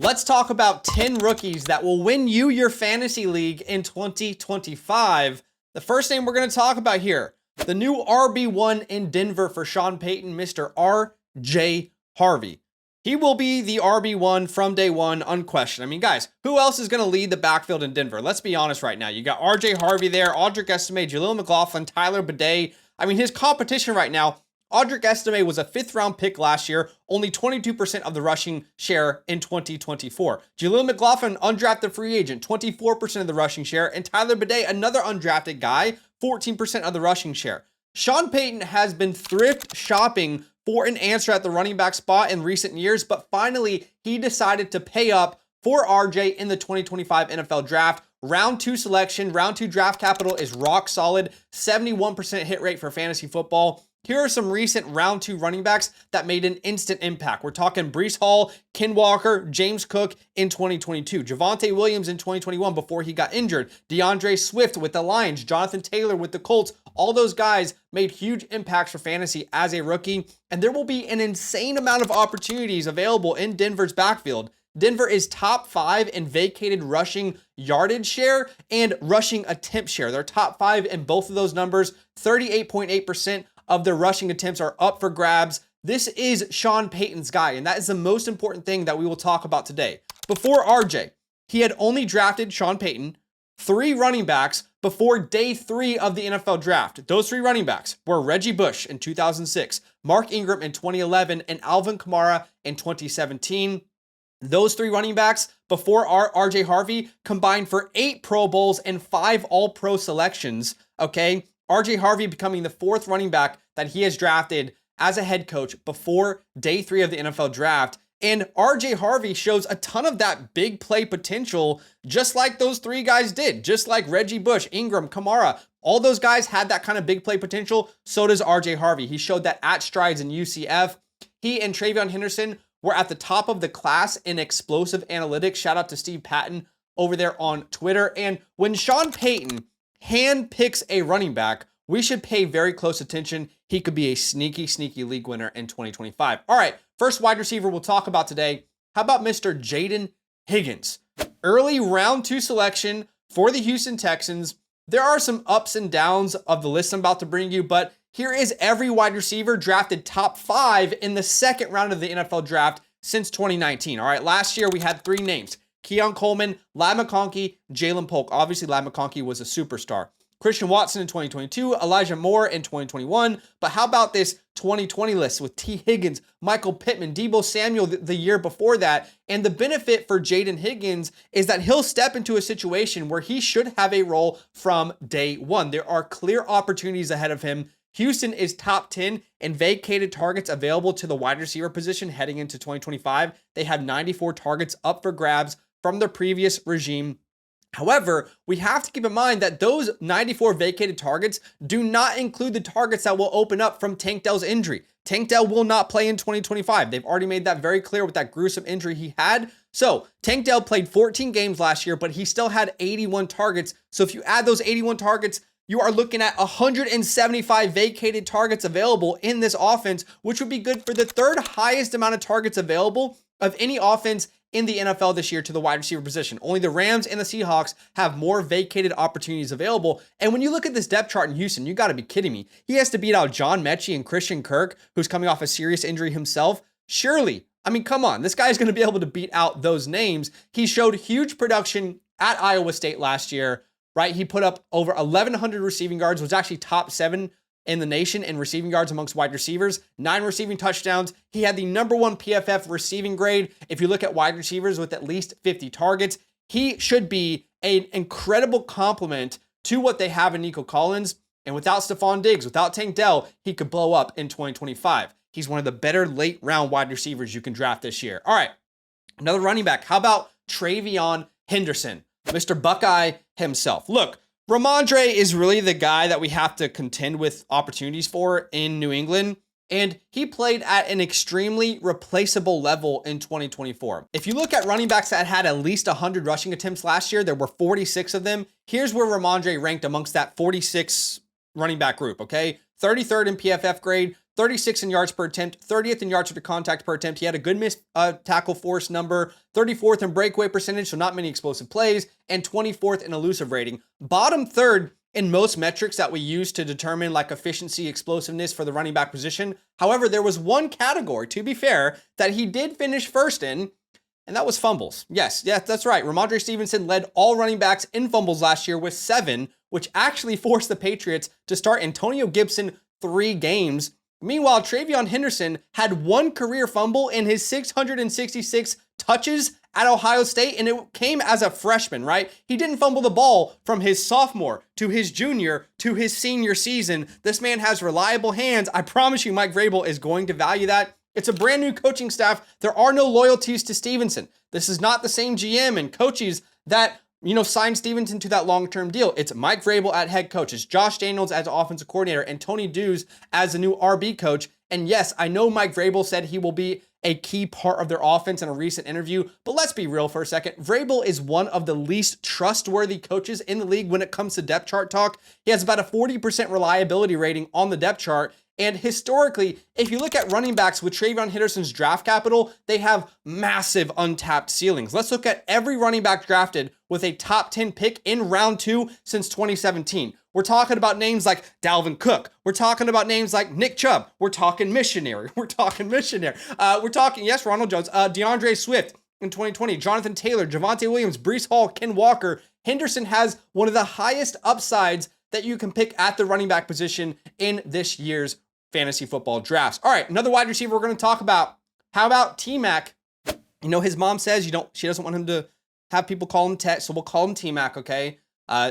Let's talk about 10 rookies that will win you your fantasy league in 2025. The first name we're going to talk about here, the new RB1 in Denver for Sean Payton, Mr. R.J. Harvey. He will be the RB1 from day one, unquestioned. I mean, guys, who else is going to lead the backfield in Denver? Let's be honest right now. You got R.J. Harvey there, Audric Estime, Jaleel McLaughlin, Tyler Bidet. I mean, his competition right now, Audric Estime was a 5th-round pick last year, only 22% of the rushing share in 2024. Jaleel McLaughlin, undrafted free agent, 24% of the rushing share, and Tyler Bidet, another undrafted guy, 14% of the rushing share. Sean Payton has been thrift shopping for an answer at the running back spot in recent years, but finally he decided to pay up for RJ in the 2025 NFL Draft. Round 2 selection, round 2 draft capital is rock solid, 71% hit rate for fantasy football. Here are some recent round 2 running backs that made an instant impact. We're talking Breece Hall, Ken Walker, James Cook in 2022, Javonte Williams in 2021 before he got injured, DeAndre Swift with the Lions, Jonathan Taylor with the Colts. All those guys made huge impacts for fantasy as a rookie, and there will be an insane amount of opportunities available in Denver's backfield. Denver is top 5 in vacated rushing yardage share and rushing attempt share. They're top 5 in both of those numbers. 38.8% of their rushing attempts are up for grabs. This is Sean Payton's guy, and that is the most important thing that we will talk about today. Before RJ, he had only drafted Sean Payton 3 running backs before day 3 of the NFL Draft. Those 3 running backs were Reggie Bush in 2006, Mark Ingram in 2011, and Alvin Kamara in 2017. Those 3 running backs before RJ Harvey combined for 8 Pro Bowls and 5 All-Pro selections, okay? RJ Harvey becoming the 4th running back that he has drafted as a head coach before day 3 of the NFL Draft. And RJ Harvey shows a ton of that big play potential, just like those 3 guys did, just like Reggie Bush, Ingram, Kamara. All those guys had that kind of big play potential. So does RJ Harvey. He showed that at strides in UCF. He and TreVeyon Henderson were at the top of the class in explosive analytics. Shout out to Steve Patton over there on Twitter. And when Sean Payton handpicks a running back, we should pay very close attention. He could be a sneaky league winner in 2025. All right, first wide receiver we'll talk about today. How about Mr. Jaden Higgins? Early round 2 selection for the Houston Texans. There are some ups and downs of the list I'm about to bring you, but here is every wide receiver drafted top 5 in the 2nd round of the NFL Draft since 2019. All right, last year we had 3 names: Keon Coleman, Ladd McConkey, Jalen Polk. Obviously, Ladd McConkey was a superstar. Christian Watson in 2022, Elijah Moore in 2021. But how about this 2020 list with T. Higgins, Michael Pittman, Deebo Samuel the year before that? And the benefit for Jaden Higgins is that he'll step into a situation where he should have a role from day 1. There are clear opportunities ahead of him. Houston is top 10 in vacated targets available to the wide receiver position heading into 2025. They have 94 targets up for grabs from their previous regime. However, we have to keep in mind that those 94 vacated targets do not include the targets that will open up from Tank Dell's injury. Tank Dell will not play in 2025. They've already made that very clear with that gruesome injury he had. So Tank Dell played 14 games last year, but he still had 81 targets. So if you add those 81 targets, you are looking at 175 vacated targets available in this offense, which would be good for the 3rd highest amount of targets available of any offense in the NFL this year to the wide receiver position. Only the Rams and the Seahawks have more vacated opportunities available. And when you look at this depth chart in Houston, you got to be kidding me. He has to beat out John Mechie and Christian Kirk, who's coming off a serious injury himself. Surely, I mean, come on, this guy's going to be able to beat out those names. He showed huge production at Iowa State last year, right? He put up over 1,100 receiving yards, was actually top 7 in the nation in receiving yards amongst wide receivers, 9 receiving touchdowns. He had the number 1 PFF receiving grade. If you look at wide receivers with at least 50 targets, he should be an incredible complement to what they have in Nico Collins. And without Stephon Diggs, without Tank Dell, he could blow up in 2025. He's one of the better late round wide receivers you can draft this year. All right, another running back. How about TreVeyon Henderson, Mr. Buckeye himself? Look, Ramondre is really the guy that we have to contend with opportunities for in New England, and he played at an extremely replaceable level in 2024. If you look at running backs that had at least 100 rushing attempts last year, there were 46 of them. Here's where Ramondre ranked amongst that 46 running back group, okay? 33rd in PFF grade, 36 in yards per attempt, 30th in yards after contact per attempt. He had a good missed tackle force number, 34th in breakaway percentage, so not many explosive plays, and 24th in elusive rating. Bottom third in most metrics that we use to determine like efficiency, explosiveness for the running back position. However, there was one category, to be fair, that he did finish first in, and that was fumbles. Yes, that's right. Ramondre Stevenson led all running backs in fumbles last year with 7, which actually forced the Patriots to start Antonio Gibson 3 games. Meanwhile, Travion Henderson had 1 career fumble in his 666 touches at Ohio State, and it came as a freshman, right? He didn't fumble the ball from his sophomore to his junior to his senior season. This man has reliable hands. I promise you, Mike Vrabel is going to value that. It's a brand new coaching staff. There are no loyalties to Stevenson. This is not the same GM and coaches that signed Stevenson to that long-term deal. It's Mike Vrabel at head coach. It's Josh Daniels as offensive coordinator and Tony Dews as the new RB coach. And yes, I know Mike Vrabel said he will be a key part of their offense in a recent interview, but let's be real for a second. Vrabel is one of the least trustworthy coaches in the league when it comes to depth chart talk. He has about a 40% reliability rating on the depth chart. And historically, if you look at running backs with Travion Henderson's draft capital, they have massive untapped ceilings. Let's look at every running back drafted with a top 10 pick in round 2 since 2017. We're talking about names like Dalvin Cook. We're talking about names like Nick Chubb. We're talking missionary. We're talking, yes, Ronald Jones, DeAndre Swift in 2020, Jonathan Taylor, Javonte Williams, Breece Hall, Ken Walker. Henderson has one of the highest upsides that you can pick at the running back position in this year's fantasy football drafts. All right, another wide receiver we're going to talk about. How about T-Mac? His mom says she doesn't want him to have people call him Tet, so we'll call him T-Mac, okay?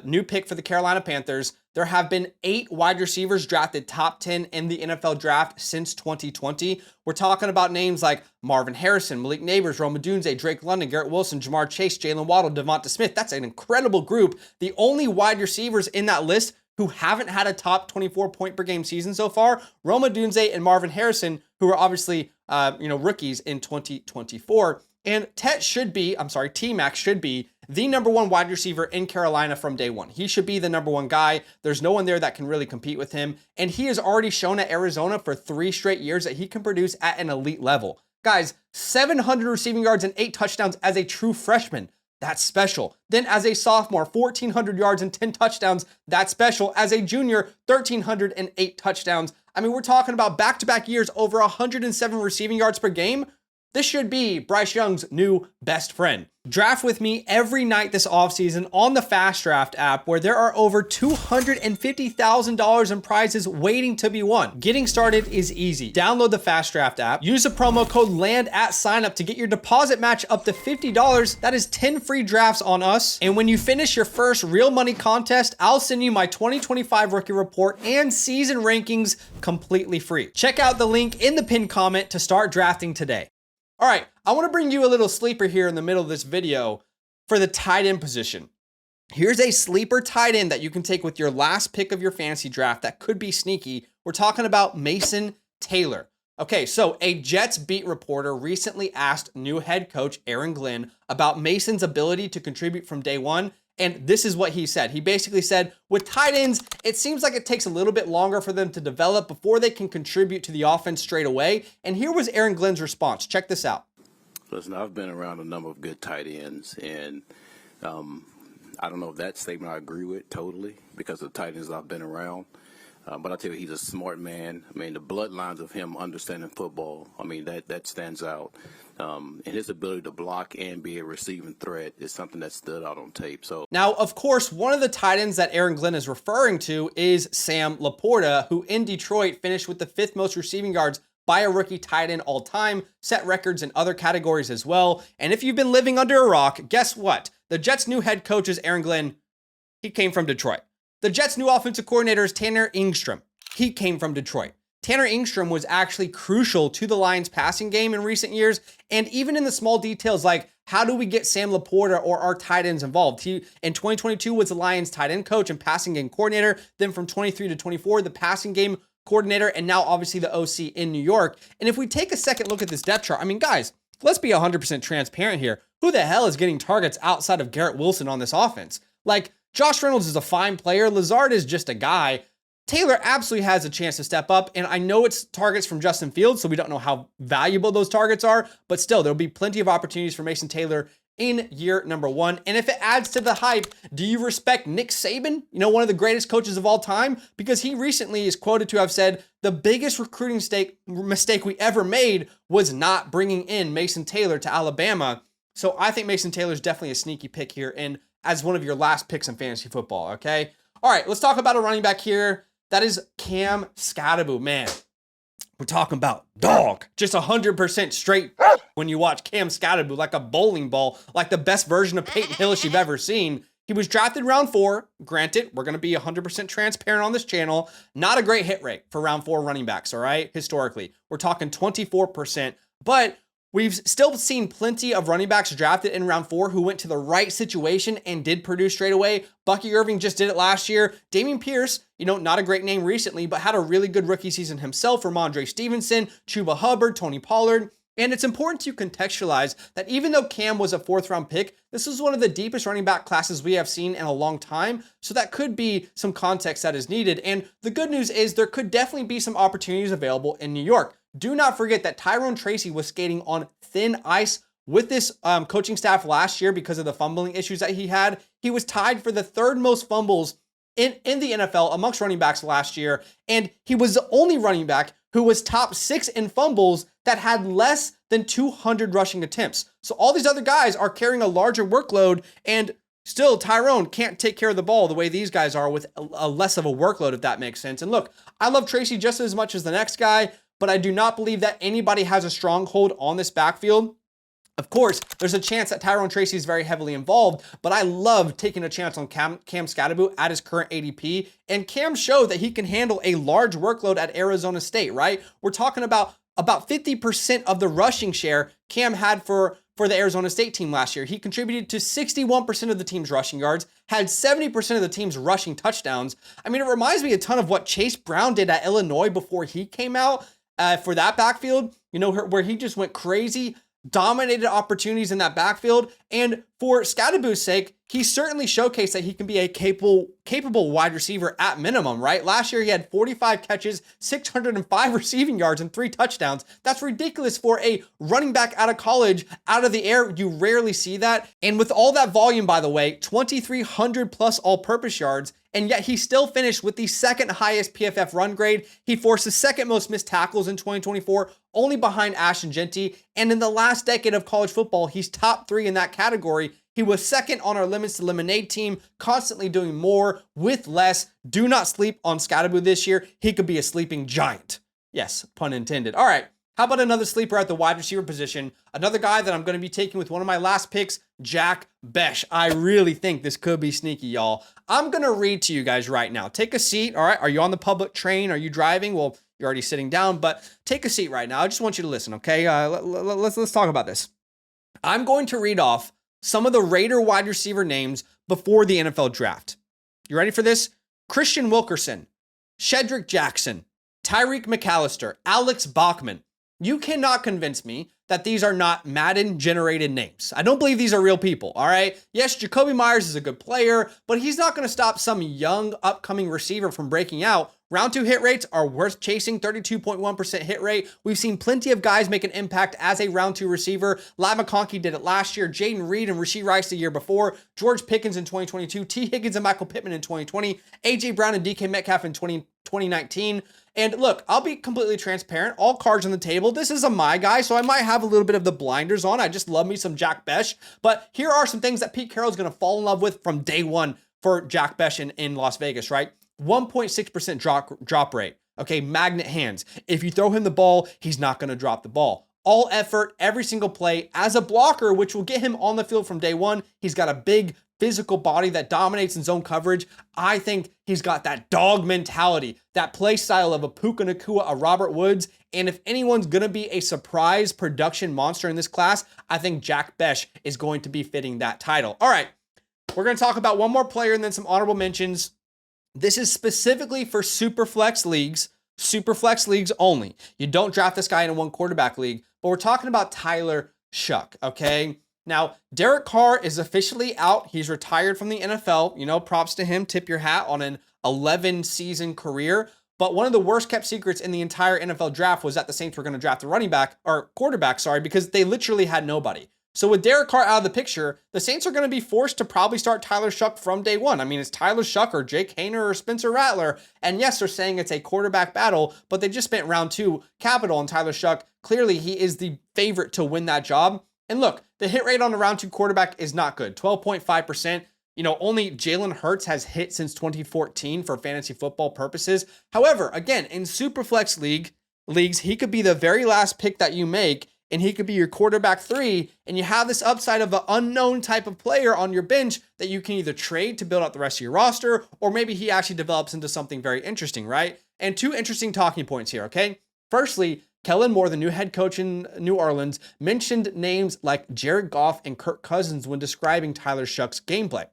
New pick for the Carolina Panthers. There have been 8 wide receivers drafted top 10 in the NFL draft since 2020. We're talking about names like Marvin Harrison, Malik Neighbors, Rome Odunze, Drake London, Garrett Wilson, Jamar Chase, Jalen Waddle, Devonta Smith. That's an incredible group. The only wide receivers in that list who haven't had a top 24 point per game season so far, Rome Odunze and Marvin Harrison, who are obviously rookies in 2024. And T-Mac should be the number 1 wide receiver in Carolina from day one. He should be the number 1 guy. There's no one there that can really compete with him. And he has already shown at Arizona for 3 straight years that he can produce at an elite level. Guys, 700 receiving yards and 8 touchdowns as a true freshman. That's special. Then as a sophomore, 1,400 yards and 10 touchdowns. That's special. As a junior, 1,308 touchdowns. I mean, we're talking about back-to-back years over 107 receiving yards per game. This should be Bryce Young's new best friend. Draft with me every night this offseason on the FastDraft app, where there are over $250,000 in prizes waiting to be won. Getting started is easy. Download the FastDraft app, use the promo code LAND at signup to get your deposit match up to $50. That is 10 free drafts on us. And when you finish your first real money contest, I'll send you my 2025 rookie report and season rankings completely free. Check out the link in the pinned comment to start drafting today. All right, I want to bring you a little sleeper here in the middle of this video for the tight end position. Here's a sleeper tight end that you can take with your last pick of your fantasy draft that could be sneaky. We're talking about Mason Taylor. Okay, so a Jets beat reporter recently asked new head coach Aaron Glenn about Mason's ability to contribute from day one. And this is what he said. He basically said, with tight ends, it seems like it takes a little bit longer for them to develop before they can contribute to the offense straight away. And here was Aaron Glenn's response. Check this out. Listen, I've been around a number of good tight ends, and I don't know if that statement I agree with totally because of the tight ends I've been around. But I tell you, he's a smart man. I mean, the bloodlines of him understanding football, I mean, that stands out. And his ability to block and be a receiving threat is something that stood out on tape. So now, of course, one of the tight ends that Aaron Glenn is referring to is Sam Laporta, who in Detroit finished with the 5th most receiving yards by a rookie tight end all time, set records in other categories as well. And if you've been living under a rock, guess what? The Jets' new head coach is Aaron Glenn. He came from Detroit. The Jets' new offensive coordinator is Tanner Engstrom. He came from Detroit. Tanner Engstrom was actually crucial to the Lions passing game in recent years. And even in the small details, like how do we get Sam Laporta or our tight ends involved? He, in 2022, was the Lions tight end coach and passing game coordinator. Then from 23 to 24, the passing game coordinator, and now obviously the OC in New York. And if we take a second look at this depth chart, I mean, guys, let's be 100% transparent here. Who the hell is getting targets outside of Garrett Wilson on this offense? Like, Josh Reynolds is a fine player. Lazard is just a guy. Taylor absolutely has a chance to step up, and I know it's targets from Justin Fields, so we don't know how valuable those targets are, but still, there'll be plenty of opportunities for Mason Taylor in year number 1. And if it adds to the hype, do you respect Nick Saban, one of the greatest coaches of all time? Because he recently is quoted to have said, the biggest recruiting mistake we ever made was not bringing in Mason Taylor to Alabama. So I think Mason Taylor is definitely a sneaky pick here, and as one of your last picks in fantasy football, okay? All right, let's talk about a running back here. That is Cam Skattebo. Man, we're talking about dog. Just 100% straight when you watch Cam Skattebo, like a bowling ball, like the best version of Peyton Hillis you've ever seen. He was drafted round 4. Granted, we're going to be 100% transparent on this channel. Not a great hit rate for round 4 running backs, all right? Historically, we're talking 24%. But we've still seen plenty of running backs drafted in round 4 who went to the right situation and did produce straight away. Bucky Irving just did it last year. Dameon Pierce, not a great name recently, but had a really good rookie season himself. Ramondre Stevenson, Chuba Hubbard, Tony Pollard. And it's important to contextualize that even though Cam was a 4th round pick, this was one of the deepest running back classes we have seen in a long time. So that could be some context that is needed. And the good news is there could definitely be some opportunities available in New York. Do not forget that Tyrone Tracy was skating on thin ice with this coaching staff last year because of the fumbling issues that he had. He was tied for the 3rd most fumbles in the NFL amongst running backs last year. And he was the only running back who was top 6 in fumbles that had less than 200 rushing attempts. So all these other guys are carrying a larger workload, and still Tyrone can't take care of the ball the way these guys are with a less of a workload, if that makes sense. And look, I love Tracy just as much as the next guy, but I do not believe that anybody has a stronghold on this backfield. Of course, there's a chance that Tyrone Tracy is very heavily involved, but I love taking a chance on Cam Skattebo at his current ADP. And Cam showed that he can handle a large workload at Arizona State, right? We're talking about 50% of the rushing share Cam had for the Arizona State team last year. He contributed to 61% of the team's rushing yards, had 70% of the team's rushing touchdowns. I mean, it reminds me a ton of what Chase Brown did at Illinois before he came out for that backfield, where he just went crazy, dominated opportunities in that backfield. And for Skattebo's sake, he certainly showcased that he can be a capable wide receiver at minimum, right? Last year, he had 45 catches, 605 receiving yards, and 3 touchdowns. That's ridiculous for a running back out of college, out of the air. You rarely see that. And with all that volume, by the way, 2,300 plus all-purpose yards, and yet he still finished with the 2nd highest PFF run grade. He forced the 2nd most missed tackles in 2024, only behind Ashton Jeanty. And in the last decade of college football, he's top 3 in that category. He was 2nd on our Limits to Lemonade team, constantly doing more with less. Do not sleep on Skattebo this year. He could be a sleeping giant. Yes, pun intended. All right. How about another sleeper at the wide receiver position? Another guy that I'm going to be taking with one of my last picks, Jack Bech. I really think this could be sneaky, y'all. I'm going to read to you guys right now. Take a seat, all right? Are you on the public train? Are you driving? Well, you're already sitting down, but take a seat right now. I just want you to listen, okay? Let's talk about this. I'm going to read off some of the Raider wide receiver names before the NFL draft. You ready for this? Christian Wilkerson, Shedrick Jackson, Tyreek McAllister, Alex Bachman. You cannot convince me that these are not Madden-generated names. I don't believe these are real people, all right? Yes, Jacoby Myers is a good player, but he's not going to stop some young, upcoming receiver from breaking out. Round 2 hit rates are worth chasing, 32.1% hit rate. We've seen plenty of guys make an impact as a round 2 receiver. Ladd McConkey did it last year, Jaden Reed and Rashee Rice the year before, George Pickens in 2022, T. Higgins and Michael Pittman in 2020, A.J. Brown and DK Metcalf in 2019. And look, I'll be completely transparent. All cards on the table. This is a my guy, so I might have a little bit of the blinders on. I just love me some Jack Bech. But here are some things that Pete Carroll's going to fall in love with from day one for Jack Bech in Las Vegas, right? 1.6% drop rate. Okay, magnet hands. If you throw him the ball, he's not going to drop the ball. All effort, every single play as a blocker, which will get him on the field from day one. He's got a big physical body that dominates in zone coverage. I think he's got that dog mentality, that play style of a Puka Nacua, a Robert Woods. And if anyone's going to be a surprise production monster in this class, I think Jack Bech is going to be fitting that title. All right, we're going to talk about one more player and then some honorable mentions. This is specifically for Superflex leagues only. You don't draft this guy in a 1 quarterback league, but we're talking about Tyler Shough, okay? Now, Derek Carr is officially out. He's retired from the NFL. You know, props to him. Tip your hat on an 11-season career. But one of the worst kept secrets in the entire NFL draft was that the Saints were going to draft a running back or quarterback, because they literally had nobody. So with Derek Carr out of the picture, the Saints are going to be forced to probably start Tyler Shuck from day one. I mean, it's Tyler Shuck or Jake Hayner or Spencer Rattler. And yes, they're saying it's a quarterback battle, but they just spent round 2 capital on Tyler Shuck. Clearly, he is the favorite to win that job. And look, the hit rate on a round 2 quarterback is not good. 12.5%. You know, only Jalen Hurts has hit since 2014 for fantasy football purposes. However, again, in Superflex leagues, he could be the very last pick that you make, and he could be your quarterback 3, and you have this upside of an unknown type of player on your bench that you can either trade to build out the rest of your roster, or maybe he actually develops into something very interesting, right? And 2 interesting talking points here, okay? Firstly, Kellen Moore, the new head coach in New Orleans, mentioned names like Jared Goff and Kirk Cousins when describing Tyler Shuck's gameplay.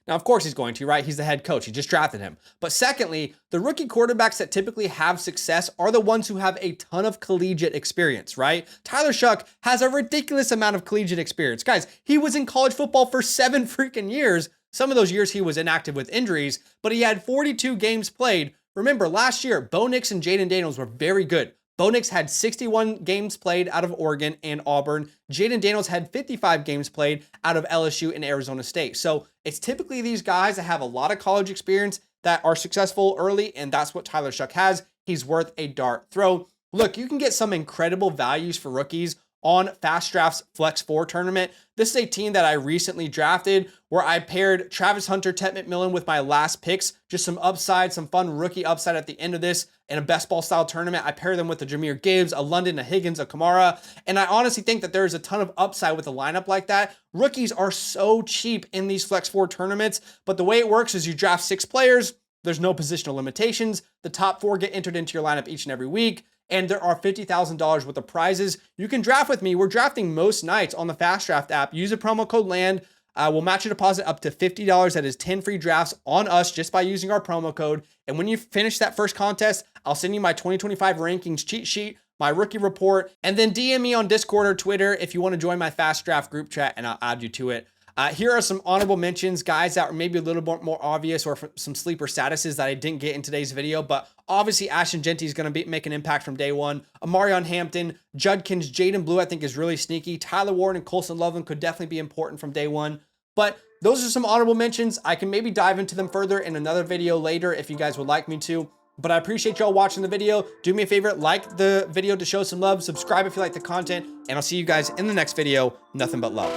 Now, of course he's going to, right? He's the head coach. He just drafted him. But secondly, the rookie quarterbacks that typically have success are the ones who have a ton of collegiate experience, right? Tyler Shuck has a ridiculous amount of collegiate experience. Guys, he was in college football for 7 freaking years. Some of those years he was inactive with injuries, but he had 42 games played. Remember, last year, Bo Nix and Jaden Daniels were very good. Bo Nix had 61 games played out of Oregon and Auburn. Jaden Daniels had 55 games played out of LSU and Arizona State. So it's typically these guys that have a lot of college experience that are successful early, and that's what Tyler Shuck has. He's worth a dart throw. Look, you can get some incredible values for rookies on FastDraft's Flex 4 tournament. This is a team that I recently drafted where I paired Travis Hunter, Ted McMillan with my last picks. Just some upside, some fun rookie upside at the end of this in a best ball style tournament. I pair them with a Jahmyr Gibbs, a London, a Higgins, a Kamara. And I honestly think that there's a ton of upside with a lineup like that. Rookies are so cheap in these Flex 4 tournaments, but the way it works is you draft 6 players. There's no positional limitations. The top 4 get entered into your lineup each and every week. And there are $50,000 worth of prizes. You can draft with me. We're drafting most nights on the FastDraft app. Use a promo code LAND. We'll match your deposit up to $50. That is 10 free drafts on us just by using our promo code. And when you finish that first contest, I'll send you my 2025 rankings cheat sheet, my rookie report, and then DM me on Discord or Twitter if you want to join my FastDraft group chat, and I'll add you to it. Here are some honorable mentions, guys that are maybe a little bit more obvious, or some sleeper statuses that I didn't get in today's video, but obviously Ashton Genty is going to make an impact from day one. Amarion Hampton, Judkins, Jaden Blue I think is really sneaky. Tyler Warren and Colson Loveland could definitely be important from day one. But those are some honorable mentions. I can maybe dive into them further in another video later if you guys would like me to. But I appreciate y'all watching the video. Do me a favor, like the video to show some love, subscribe if you like the content, and I'll see you guys in the next video. Nothing but love.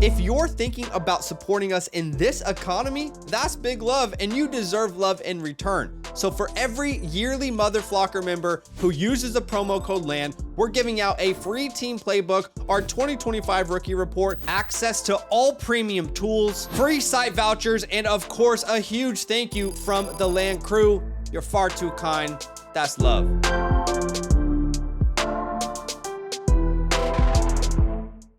If you're thinking about supporting us in this economy, that's big love, and you deserve love in return. So for every yearly Mother Flocker member who uses the promo code LAND, we're giving out a free team playbook, our 2025 rookie report, access to all premium tools, free site vouchers, and of course, a huge thank you from the LAND crew. You're far too kind. That's love.